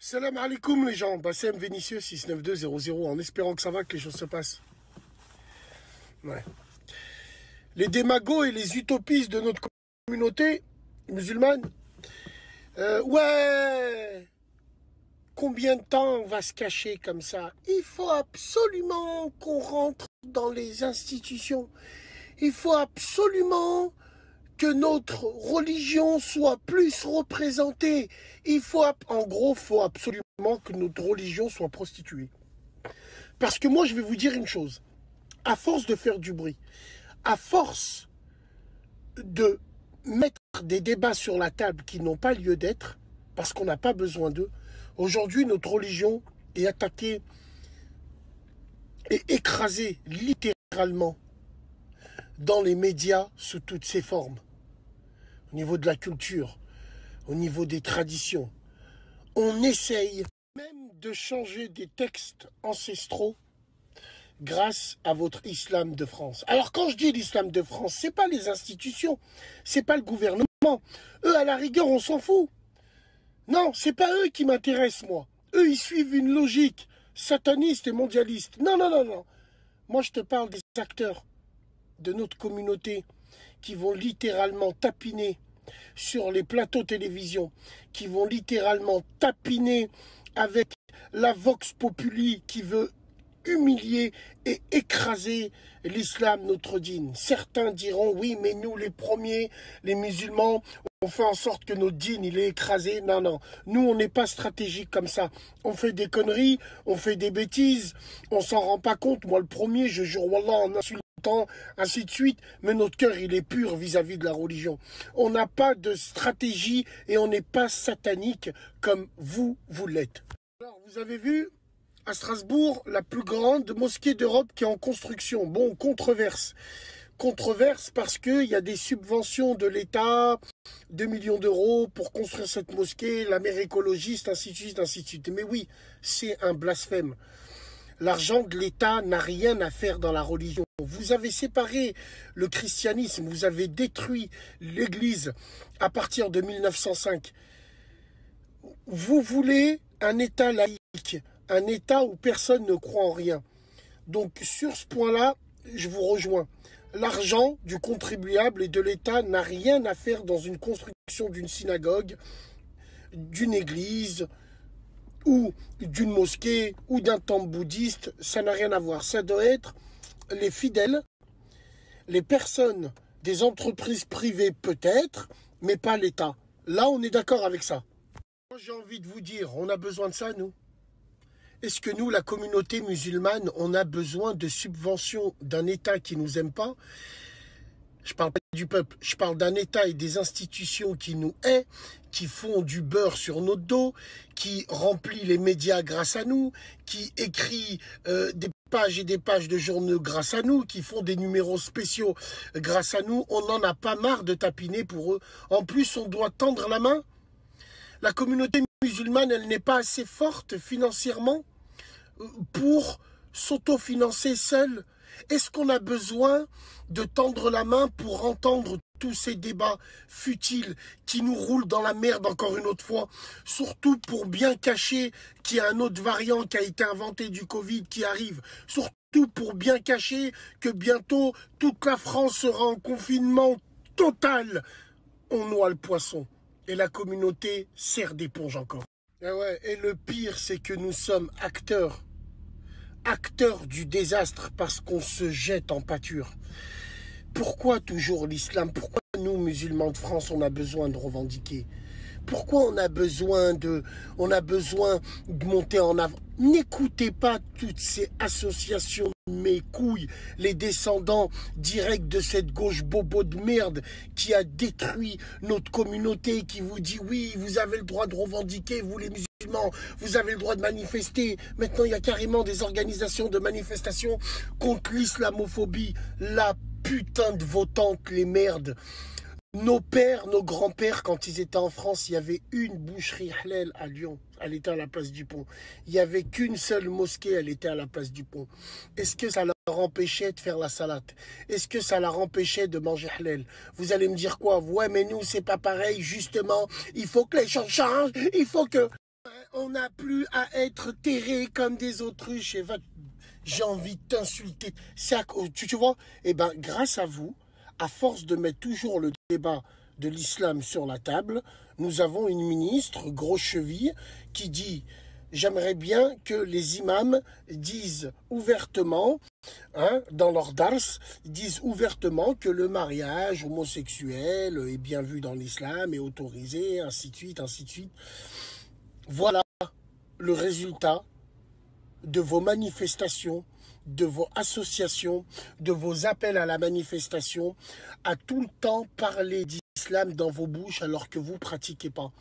Salam alaikum les gens, Bassem Vénitieux 69200 en espérant que ça va, que les choses se passent. Ouais. Les démagos et les utopistes de notre communauté musulmane, ouais, combien de temps on va se cacher comme ça? Il faut absolument qu'on rentre dans les institutions. Il faut absolument que notre religion soit plus représentée. En gros, faut absolument que notre religion soit prostituée. Parce que moi, je vais vous dire une chose. À force de faire du bruit, à force de mettre des débats sur la table qui n'ont pas lieu d'être, parce qu'on n'a pas besoin d'eux, aujourd'hui, notre religion est attaquée et écrasée littéralement dans les médias sous toutes ses formes. Au niveau de la culture, au niveau des traditions. On essaye même de changer des textes ancestraux grâce à votre islam de France. Alors quand je dis l'islam de France, c'est pas les institutions, c'est pas le gouvernement. Eux, à la rigueur, on s'en fout. Non, c'est pas eux qui m'intéressent, moi. Eux, ils suivent une logique sataniste et mondialiste. Non, non, non, non. Moi, je te parle des acteurs de notre communauté qui vont littéralement tapiner sur les plateaux télévision, qui vont littéralement tapiner avec la Vox Populi qui veut humilier et écraser l'islam, notre dîne. Certains diront, oui, mais nous, les premiers, les musulmans, on fait en sorte que notre dîne, il est écrasé. Non, non, nous, on n'est pas stratégique comme ça. On fait des conneries, on fait des bêtises, on s'en rend pas compte. Moi, le premier, je jure, wallah, en insultant, ainsi de suite, mais notre cœur, il est pur vis-à-vis de la religion. On n'a pas de stratégie et on n'est pas satanique comme vous l'êtes. Alors, vous avez vu à Strasbourg, la plus grande mosquée d'Europe qui est en construction. Bon, controverse. Controverse parce qu'il y a des subventions de l'État, 2 millions d'euros pour construire cette mosquée, la mère écologiste, ainsi de suite, ainsi de suite. Mais oui, c'est un blasphème. L'argent de l'État n'a rien à faire dans la religion. Vous avez séparé le christianisme, vous avez détruit l'Église à partir de 1905. Vous voulez un État laïque, un État où personne ne croit en rien. Donc sur ce point-là, je vous rejoins. L'argent du contribuable et de l'État n'a rien à faire dans une construction d'une synagogue, d'une église, ou d'une mosquée, ou d'un temple bouddhiste. Ça n'a rien à voir. Ça doit être les fidèles, les personnes des entreprises privées peut-être, mais pas l'État. Là, on est d'accord avec ça. Moi, j'ai envie de vous dire, on a besoin de ça, nous. Est-ce que nous, la communauté musulmane, on a besoin de subventions d'un État qui nous aime pas? Je parle pas du peuple, je parle d'un État et des institutions qui nous haïssent, qui font du beurre sur notre dos, qui remplit les médias grâce à nous, qui écrit des pages et des pages de journaux grâce à nous, qui font des numéros spéciaux grâce à nous. On n'en a pas marre de tapiner pour eux. En plus, on doit tendre la main. La communauté musulmane, elle n'est pas assez forte financièrement pour s'autofinancer seule. Est-ce qu'on a besoin de tendre la main pour entendre tous ces débats futiles qui nous roulent dans la merde encore une autre fois, surtout pour bien cacher qu'il y a un autre variant qui a été inventé du Covid qui arrive, surtout pour bien cacher que bientôt toute la France sera en confinement total. On noie le poisson. Et la communauté sert d'éponge encore. Et, ouais, et le pire, c'est que nous sommes acteurs du désastre parce qu'on se jette en pâture. Pourquoi toujours l'islam? Pourquoi nous, musulmans de France, on a besoin de revendiquer? Pourquoi on a besoin de monter en avant? N'écoutez pas toutes ces associations, mes couilles, les descendants directs de cette gauche bobo de merde qui a détruit notre communauté, qui vous dit oui, vous avez le droit de revendiquer, vous les musulmans, vous avez le droit de manifester. Maintenant, il y a carrément des organisations de manifestation contre l'islamophobie. La putain de vos tantes, les merdes. Nos pères, nos grands-pères, quand ils étaient en France, il y avait une boucherie halal à Lyon. Elle était à la place du pont. Il n'y avait qu'une seule mosquée, elle était à la place du pont. Est-ce que ça leur empêchait de faire la salade? Est-ce que ça leur empêchait de manger halal? Vous allez me dire quoi? Ouais, mais nous, c'est pas pareil, justement. Il faut que les choses changent. Il faut que... On n'a plus à être terrés comme des autruches. Et j'ai envie de t'insulter. Tu vois, eh ben, grâce à vous, à force de mettre toujours le débat de l'islam sur la table, nous avons une ministre, grosse cheville, qui dit « J'aimerais bien que les imams disent ouvertement, hein, dans leur dars, disent ouvertement que le mariage homosexuel est bien vu dans l'islam, est autorisé, ainsi de suite, ainsi de suite. » Voilà le résultat de vos manifestations, de vos associations, de vos appels à la manifestation, à tout le temps parler d'islam dans vos bouches alors que vous ne pratiquez pas.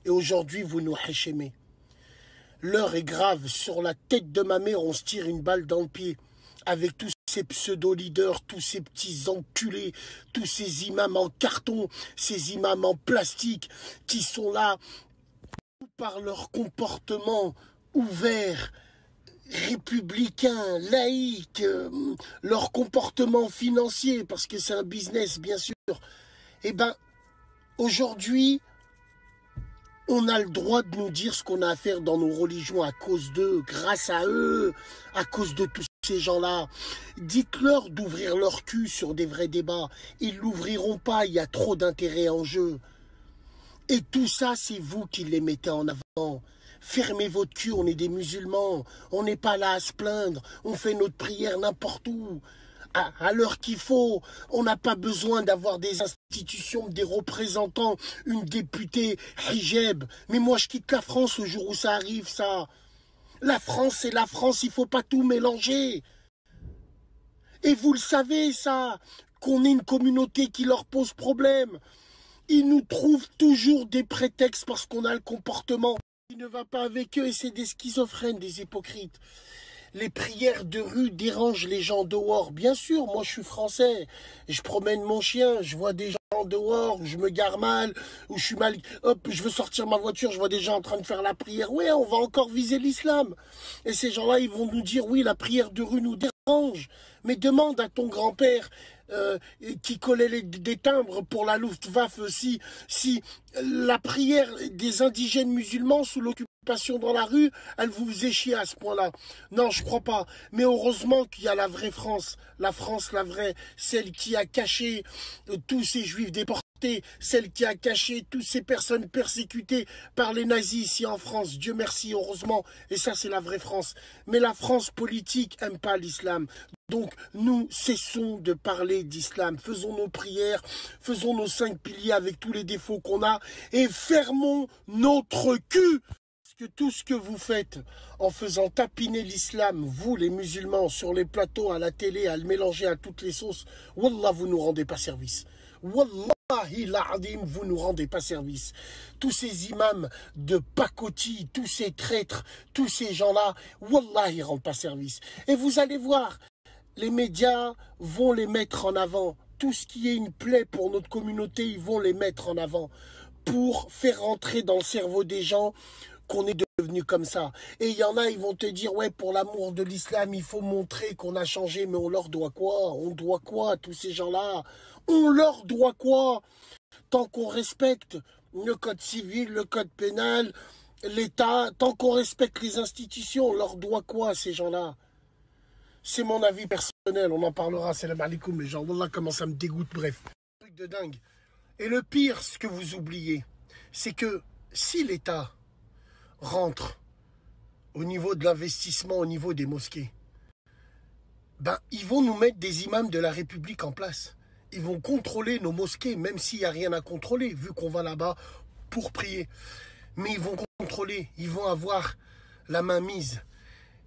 Et aujourd'hui, vous nous hachémez. L'heure est grave. Sur la tête de ma mère, on se tire une balle dans le pied. Avec tous ces pseudo-leaders, tous ces petits enculés, tous ces imams en carton, ces imams en plastique qui sont là par leur comportement ouvert, républicain, laïque, leur comportement financier, parce que c'est un business, bien sûr. Eh ben, aujourd'hui, on a le droit de nous dire ce qu'on a à faire dans nos religions à cause d'eux, grâce à eux, à cause de tous ces gens-là. Dites-leur d'ouvrir leur cul sur des vrais débats. Ils l'ouvriront pas, il y a trop d'intérêt en jeu. Et tout ça, c'est vous qui les mettez en avant. Fermez votre cul, on est des musulmans. On n'est pas là à se plaindre. On fait notre prière n'importe où. À l'heure qu'il faut. On n'a pas besoin d'avoir des institutions, des représentants, une députée, hijab. Mais moi, je quitte la France le jour où ça arrive, ça. La France, c'est la France, il ne faut pas tout mélanger. Et vous le savez, ça, qu'on est une communauté qui leur pose problème. Ils nous trouvent toujours des prétextes parce qu'on a le comportement qui ne va pas avec eux et c'est des schizophrènes, des hypocrites. Les prières de rue dérangent les gens dehors. Bien sûr, moi je suis français, je promène mon chien, je vois des gens dehors, je me gare mal, ou je suis mal, hop, je veux sortir ma voiture, je vois des gens en train de faire la prière. Ouais, on va encore viser l'islam. Et ces gens-là, ils vont nous dire, oui, la prière de rue nous dérange. Mais demande à ton grand-père qui collait des timbres pour la Luftwaffe si la prière des indigènes musulmans sous l'occupation dans la rue, elle vous faisait chier à ce point-là. Non, je crois pas. Mais heureusement qu'il y a la vraie France, la vraie, celle qui a caché tous ces juifs déportés, celle qui a caché toutes ces personnes persécutées par les nazis ici en France. Dieu merci, heureusement. Et ça, c'est la vraie France. Mais la France politique aime pas l'islam. Donc, nous cessons de parler d'islam. Faisons nos prières, faisons nos 5 piliers avec tous les défauts qu'on a et fermons notre cul. Parce que tout ce que vous faites en faisant tapiner l'islam, vous les musulmans, sur les plateaux, à la télé, à le mélanger à toutes les sauces, wallah, vous nous rendez pas service. Wallahi l'a'adim, vous nous rendez pas service. Tous ces imams de pacotille, tous ces traîtres, tous ces gens-là, wallah, ils rendent pas service. Et vous allez voir, les médias vont les mettre en avant. Tout ce qui est une plaie pour notre communauté, ils vont les mettre en avant pour faire rentrer dans le cerveau des gens qu'on est devenu comme ça. Et il y en a, ils vont te dire, ouais, pour l'amour de l'islam, il faut montrer qu'on a changé, mais on leur doit quoi? On doit quoi, tous ces gens-là? On leur doit quoi? Tant qu'on respecte le code civil, le code pénal, l'État, tant qu'on respecte les institutions, on leur doit quoi, ces gens-là? C'est mon avis personnel, on en parlera, salam alaikum, les gens, voilà comment ça me dégoûte, bref. Truc de dingue. Et le pire, ce que vous oubliez, c'est que si l'État rentre au niveau de l'investissement, au niveau des mosquées, ben, ils vont nous mettre des imams de la République en place. Ils vont contrôler nos mosquées, même s'il n'y a rien à contrôler, vu qu'on va là-bas pour prier. Mais ils vont contrôler, ils vont avoir la main mise.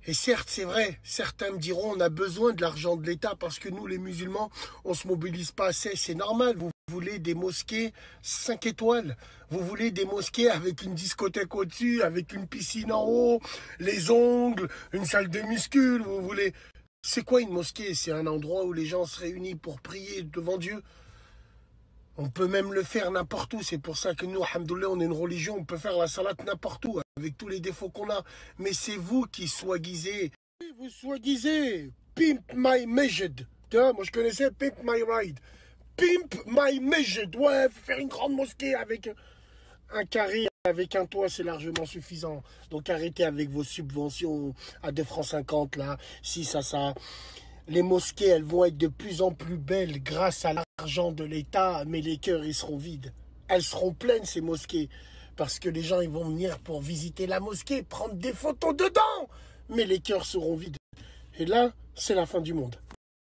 Et certes, c'est vrai, certains me diront on a besoin de l'argent de l'État parce que nous, les musulmans, on ne se mobilise pas assez. C'est normal, vous voulez des mosquées 5 étoiles. Vous voulez des mosquées avec une discothèque au-dessus, avec une piscine en haut, les ongles, une salle de muscule, vous voulez... C'est quoi une mosquée? C'est un endroit où les gens se réunissent pour prier devant Dieu. On peut même le faire n'importe où. C'est pour ça que nous, alhamdoulilah, on est une religion. On peut faire la salat n'importe où, avec tous les défauts qu'on a. Mais c'est vous qui soi-disez. Vous soi-disez. Pimp my masjid. Tu vois, moi je connaissais Pimp my ride. Pimp my masjid. Ouais, faire une grande mosquée avec un carré Avec un toit, c'est largement suffisant. Donc arrêtez avec vos subventions à 2 francs 50 là, si ça. Les mosquées, elles vont être de plus en plus belles grâce à l'argent de l'État, mais les cœurs, ils seront vides. Elles seront pleines, ces mosquées, parce que les gens, ils vont venir pour visiter la mosquée, prendre des photos dedans, mais les cœurs seront vides. Et là, c'est la fin du monde.